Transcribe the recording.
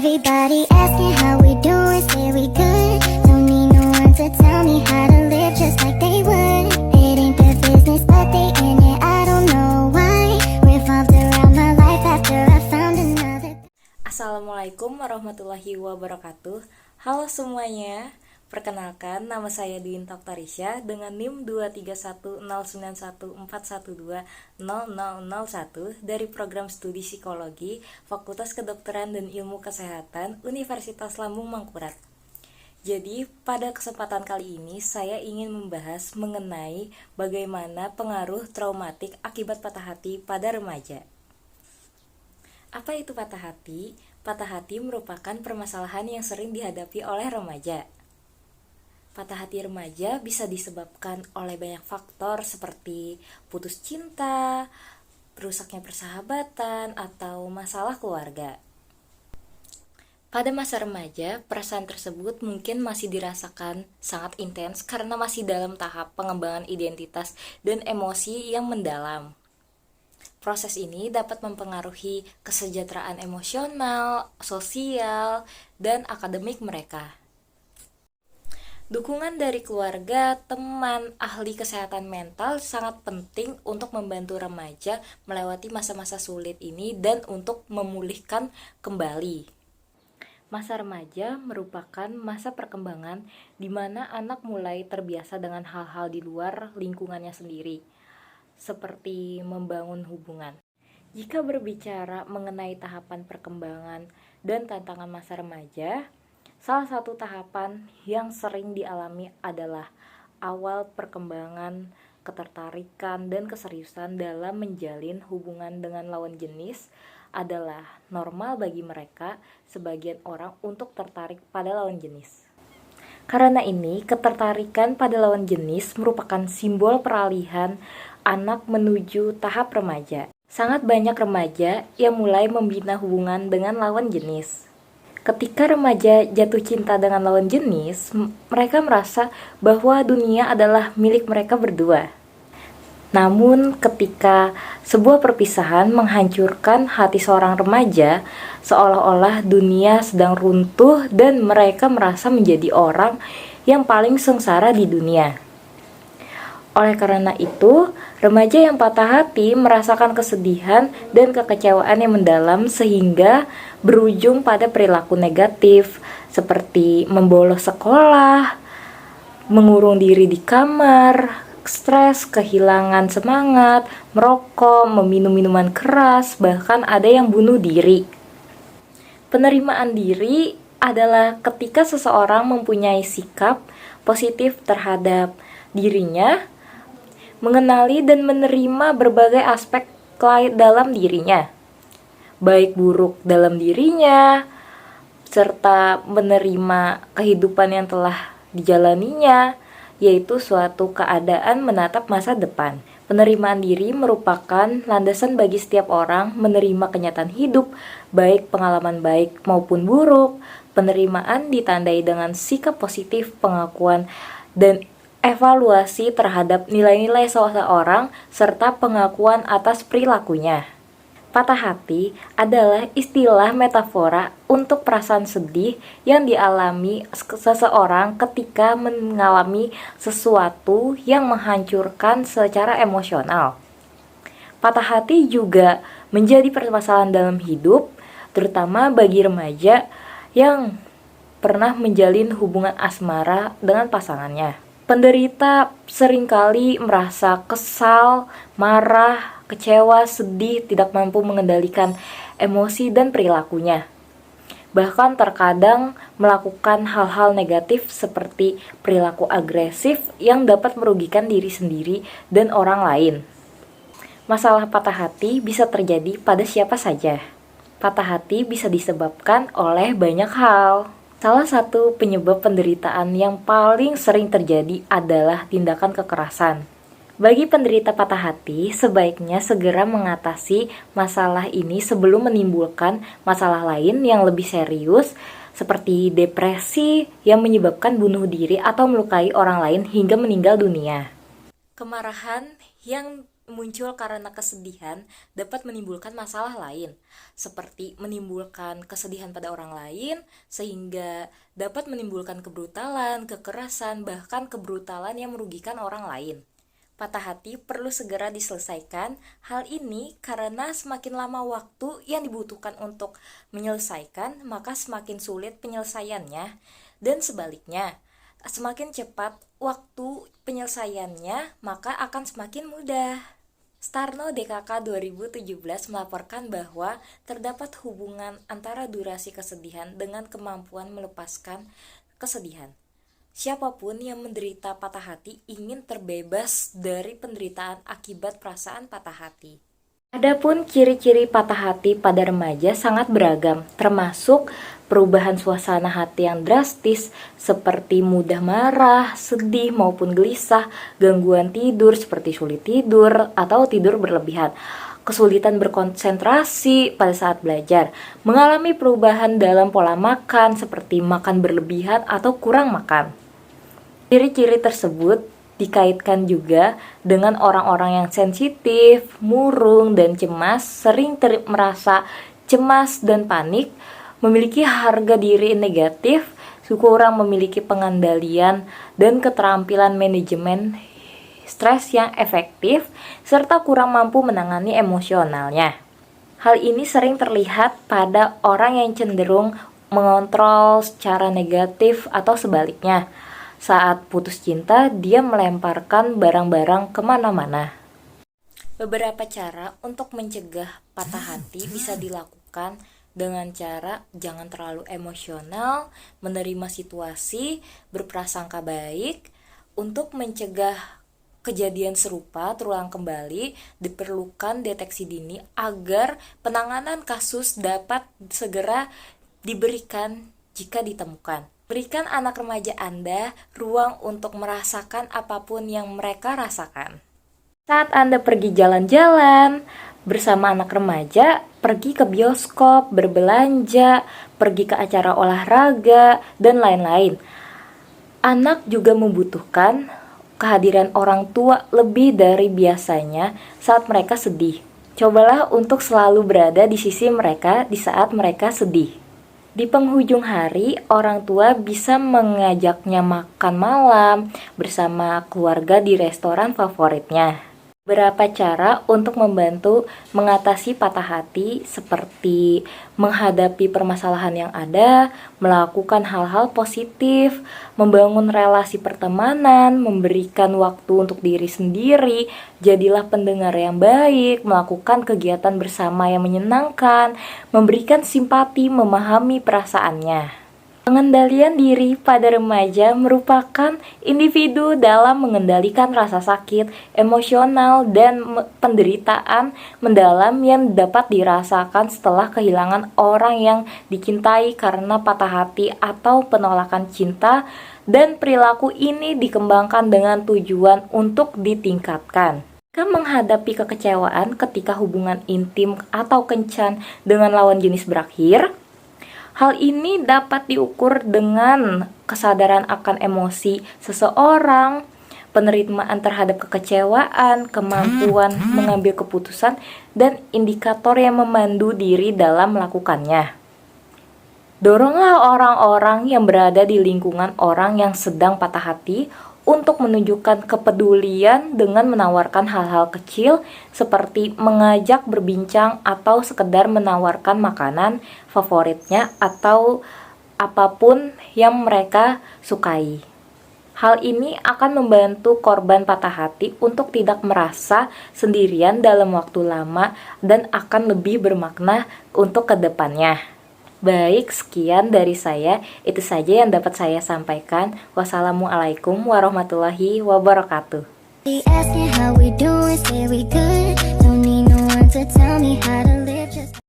Everybody asking how we doing, say we good. Don't need no one to tell me how to live just like they would. It ain't their business, but they in it, I don't know why. Revolved around my life after I found another. Assalamualaikum warahmatullahi wabarakatuh. Halo semuanya, perkenalkan nama saya Dwin Toktarisya dengan NIM 2310914120001 dari Program Studi Psikologi Fakultas Kedokteran dan Ilmu Kesehatan Universitas Lambung Mangkurat. Jadi pada kesempatan kali ini saya ingin membahas mengenai bagaimana pengaruh traumatik akibat patah hati pada remaja. Apa itu patah hati? Patah hati merupakan permasalahan yang sering dihadapi oleh remaja. Patah hati remaja bisa disebabkan oleh banyak faktor seperti putus cinta, rusaknya persahabatan, atau masalah keluarga. Pada masa remaja, perasaan tersebut mungkin masih dirasakan sangat intens karena masih dalam tahap pengembangan identitas dan emosi yang mendalam. Proses ini dapat mempengaruhi kesejahteraan emosional, sosial, dan akademik mereka. Dukungan dari keluarga, teman, ahli kesehatan mental sangat penting untuk membantu remaja melewati masa-masa sulit ini dan untuk memulihkan kembali. Masa remaja merupakan masa perkembangan di mana anak mulai terbiasa dengan hal-hal di luar lingkungannya sendiri, seperti membangun hubungan. Jika berbicara mengenai tahapan perkembangan dan tantangan masa remaja, salah satu tahapan yang sering dialami adalah awal perkembangan ketertarikan dan keseriusan dalam menjalin hubungan dengan lawan jenis adalah normal bagi mereka sebagian orang untuk tertarik pada lawan jenis. Karena ini, ketertarikan pada lawan jenis merupakan simbol peralihan anak menuju tahap remaja. Sangat banyak remaja yang mulai membina hubungan dengan lawan jenis. Ketika remaja jatuh cinta dengan lawan jenis, mereka merasa bahwa dunia adalah milik mereka berdua. Namun, ketika sebuah perpisahan menghancurkan hati seorang remaja, seolah-olah dunia sedang runtuh dan mereka merasa menjadi orang yang paling sengsara di dunia. Oleh karena itu, remaja yang patah hati merasakan kesedihan dan kekecewaan yang mendalam sehingga berujung pada perilaku negatif seperti membolos sekolah, mengurung diri di kamar, stres, kehilangan semangat, merokok, meminum minuman keras, bahkan ada yang bunuh diri. Penerimaan diri adalah ketika seseorang mempunyai sikap positif terhadap dirinya, mengenali dan menerima berbagai aspek dalam dirinya, baik buruk dalam dirinya, serta menerima kehidupan yang telah dijalaninya, yaitu suatu keadaan menatap masa depan. Penerimaan diri merupakan landasan bagi setiap orang menerima kenyataan hidup, baik pengalaman baik maupun buruk. Penerimaan ditandai dengan sikap positif, pengakuan, dan evaluasi terhadap nilai-nilai seseorang serta pengakuan atas perilakunya. Patah hati adalah istilah metafora untuk perasaan sedih yang dialami seseorang ketika mengalami sesuatu yang menghancurkan secara emosional. Patah hati juga menjadi permasalahan dalam hidup, terutama bagi remaja yang pernah menjalin hubungan asmara dengan pasangannya. Penderita seringkali merasa kesal, marah, kecewa, sedih, tidak mampu mengendalikan emosi dan perilakunya. Bahkan terkadang melakukan hal-hal negatif seperti perilaku agresif yang dapat merugikan diri sendiri dan orang lain. Masalah patah hati bisa terjadi pada siapa saja. Patah hati bisa disebabkan oleh banyak hal. Salah satu penyebab penderitaan yang paling sering terjadi adalah tindakan kekerasan. Bagi penderita patah hati, sebaiknya segera mengatasi masalah ini sebelum menimbulkan masalah lain yang lebih serius, seperti depresi yang menyebabkan bunuh diri atau melukai orang lain hingga meninggal dunia. Kemarahan yang muncul karena kesedihan dapat menimbulkan masalah lain, seperti menimbulkan kesedihan pada orang lain, sehingga dapat menimbulkan kebrutalan, kekerasan, bahkan kebrutalan yang merugikan orang lain. Patah hati perlu segera diselesaikan. Hal ini karena semakin lama waktu yang dibutuhkan untuk menyelesaikan, maka semakin sulit penyelesaiannya. Dan sebaliknya, semakin cepat waktu penyelesaiannya, maka akan semakin mudah. Starno DKK 2017 melaporkan bahwa terdapat hubungan antara durasi kesedihan dengan kemampuan melepaskan kesedihan. Siapapun yang menderita patah hati ingin terbebas dari penderitaan akibat perasaan patah hati. Adapun ciri-ciri patah hati pada remaja sangat beragam, termasuk perubahan suasana hati yang drastis seperti mudah marah, sedih maupun gelisah, gangguan tidur seperti sulit tidur atau tidur berlebihan, kesulitan berkonsentrasi pada saat belajar, mengalami perubahan dalam pola makan seperti makan berlebihan atau kurang makan. Ciri-ciri tersebut dikaitkan juga dengan orang-orang yang sensitif, murung, dan cemas, sering merasa cemas dan panik, memiliki harga diri negatif, kurang memiliki pengandalian dan keterampilan manajemen stres yang efektif, serta kurang mampu menangani emosionalnya. Hal ini sering terlihat pada orang yang cenderung mengontrol secara negatif atau sebaliknya. Saat putus cinta, dia melemparkan barang-barang kemana-mana. Beberapa cara untuk mencegah patah hati bisa dilakukan dengan cara jangan terlalu emosional, menerima situasi, berprasangka baik. Untuk mencegah kejadian serupa terulang kembali, diperlukan deteksi dini agar penanganan kasus dapat segera diberikan jika ditemukan. Berikan anak remaja Anda ruang untuk merasakan apapun yang mereka rasakan. Saat Anda pergi jalan-jalan bersama anak remaja, pergi ke bioskop, berbelanja, pergi ke acara olahraga, dan lain-lain. Anak juga membutuhkan kehadiran orang tua lebih dari biasanya saat mereka sedih. Cobalah untuk selalu berada di sisi mereka di saat mereka sedih. Di penghujung hari, orang tua bisa mengajaknya makan malam bersama keluarga di restoran favoritnya. Beberapa cara untuk membantu mengatasi patah hati seperti menghadapi permasalahan yang ada, melakukan hal-hal positif, membangun relasi pertemanan, memberikan waktu untuk diri sendiri, jadilah pendengar yang baik, melakukan kegiatan bersama yang menyenangkan, memberikan simpati, memahami perasaannya. Pengendalian diri pada remaja merupakan individu dalam mengendalikan rasa sakit, emosional, dan penderitaan mendalam yang dapat dirasakan setelah kehilangan orang yang dicintai karena patah hati atau penolakan cinta, dan perilaku ini dikembangkan dengan tujuan untuk ditingkatkan. Jika menghadapi kekecewaan ketika hubungan intim atau kencan dengan lawan jenis berakhir, hal ini dapat diukur dengan kesadaran akan emosi seseorang, penerimaan terhadap kekecewaan, kemampuan mengambil keputusan, dan indikator yang memandu diri dalam melakukannya. Doronglah orang-orang yang berada di lingkungan orang yang sedang patah hati untuk menunjukkan kepedulian dengan menawarkan hal-hal kecil seperti mengajak berbincang atau sekedar menawarkan makanan favoritnya atau apapun yang mereka sukai. Hal ini akan membantu korban patah hati untuk tidak merasa sendirian dalam waktu lama dan akan lebih bermakna untuk kedepannya. Baik, sekian dari saya. Itu saja yang dapat saya sampaikan. Wassalamualaikum warahmatullahi wabarakatuh. Asking how we doing, say we good. Don't need no one to tell me how to live.